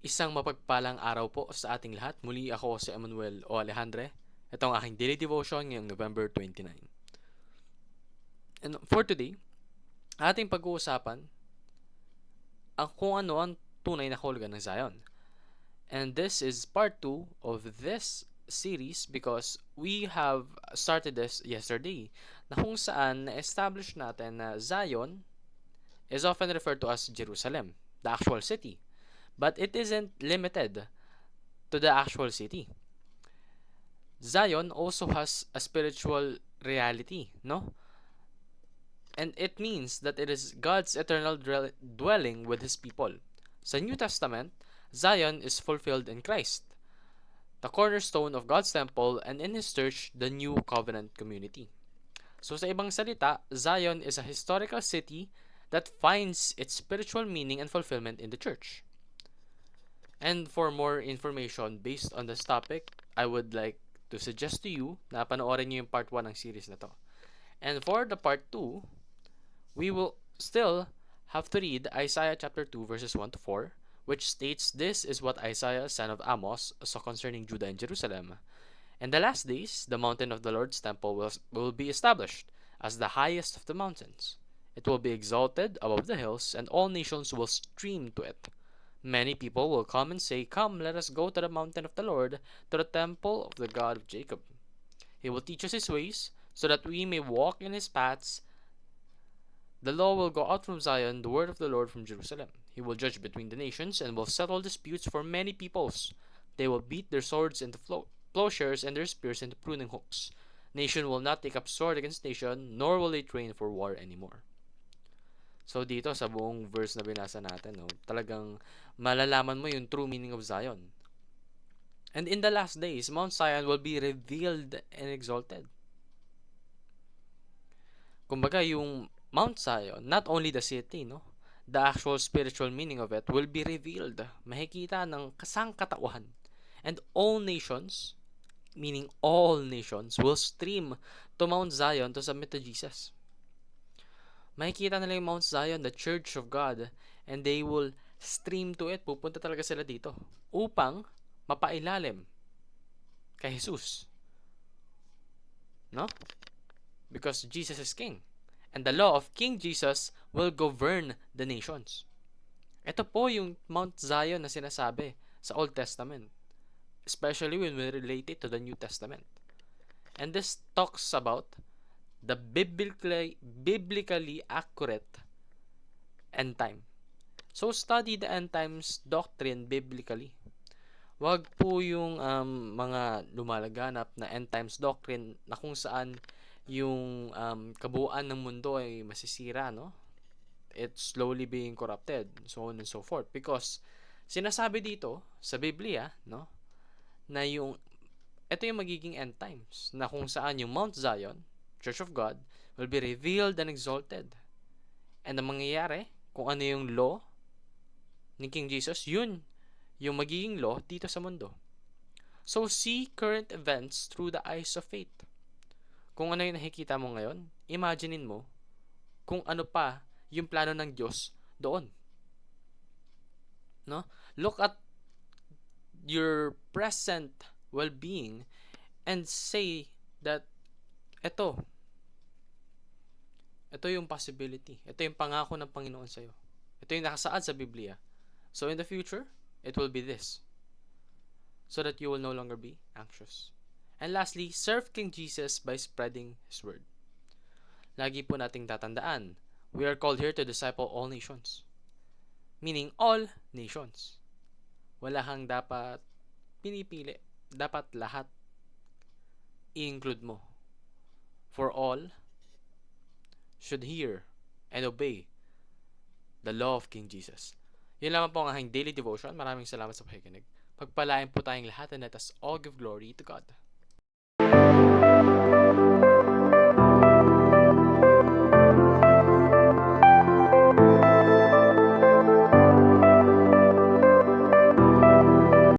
Isang mapagpalang araw po sa ating lahat. Muli ako si Emmanuel O. Alejandre. Ito ang aking daily devotion ngayong November 29. And for today, ating pag-uusapan ang kung ano ang tunay na kahulugan ng Zion. And this is part 2 of this series because we have started this yesterday na kung saan na-establish natin na Zion is often referred to as Jerusalem, the actual city. But it isn't limited to the actual city. Zion also has a spiritual reality, no? And it means that it is God's eternal dwelling with His people. Sa New Testament, Zion is fulfilled in Christ, the cornerstone of God's temple, and in His church, the new covenant community. So sa ibang salita, Zion is a historical city that finds its spiritual meaning and fulfillment in the church. And for more information based on this topic, I would like to suggest to you na panoorin nyo yung part 1 ng series na to. And for the part 2, we will still have to read Isaiah chapter 2 verses 1 to 4, which states this is what Isaiah son of Amos saw concerning Judah and Jerusalem. In the last days, the mountain of the Lord's temple will be established as the highest of the mountains. It will be exalted above the hills, and all nations will stream to it. Many people will come and say, "Come, let us go to the mountain of the Lord, to the temple of the God of Jacob. He will teach us His ways, so that we may walk in His paths. The law will go out from Zion, the word of the Lord from Jerusalem. He will judge between the nations and will settle disputes for many peoples. They will beat their swords into plowshares and their spears into pruning hooks. Nation will not take up sword against nation, nor will they train for war anymore." So dito sa buong verse na binasa natin, no, talagang malalaman mo yung true meaning of Zion. And in the last days, Mount Zion will be revealed and exalted. Kumbaga, yung Mount Zion, not only the city, no, the actual spiritual meaning of it will be revealed. Makikita ng kasangkatauhan. And all nations, meaning all nations, will stream to Mount Zion to submit to Jesus. Makikita nila yung Mount Zion, the Church of God, and they will stream to it. Pupunta talaga sila dito upang mapailalim kay Jesus. No? Because Jesus is King. And the law of King Jesus will govern the nations. Ito po yung Mount Zion na sinasabi sa Old Testament. Especially when we relate it to the New Testament. And this talks about the biblically accurate end time. So study the end times doctrine biblically. Wag po yung mga lumalaganap na end times doctrine na kung saan yung kabuuan ng mundo ay masisira, no? It's slowly being corrupted, so on and so forth. Because sinasabi dito sa Biblia, no, na yung ito yung magiging end times na kung saan yung Mount Zion, Church of God, will be revealed and exalted. And ang mangyayari, kung ano yung law ni King Jesus, yun yung magiging law dito sa mundo. So, see current events through the eyes of faith. Kung ano yung nakikita mo ngayon, imaginein mo kung ano pa yung plano ng Diyos doon. No? Look at your present well-being and say that ito yung possibility. Ito yung pangako ng Panginoon sa'yo. Ito yung nakasaad sa Biblia. So in the future, it will be this. So that you will no longer be anxious. And lastly, serve King Jesus by spreading His word. Lagi po nating tatandaan, we are called here to disciple all nations. Meaning all nations. Wala kang dapat pinipili. Dapat lahat i-include mo. For all should hear and obey the law of King Jesus. Yun lamang po ang aking daily devotion. Maraming salamat sa pakikinig. Pagpalain po tayong lahat and let us all give glory to God.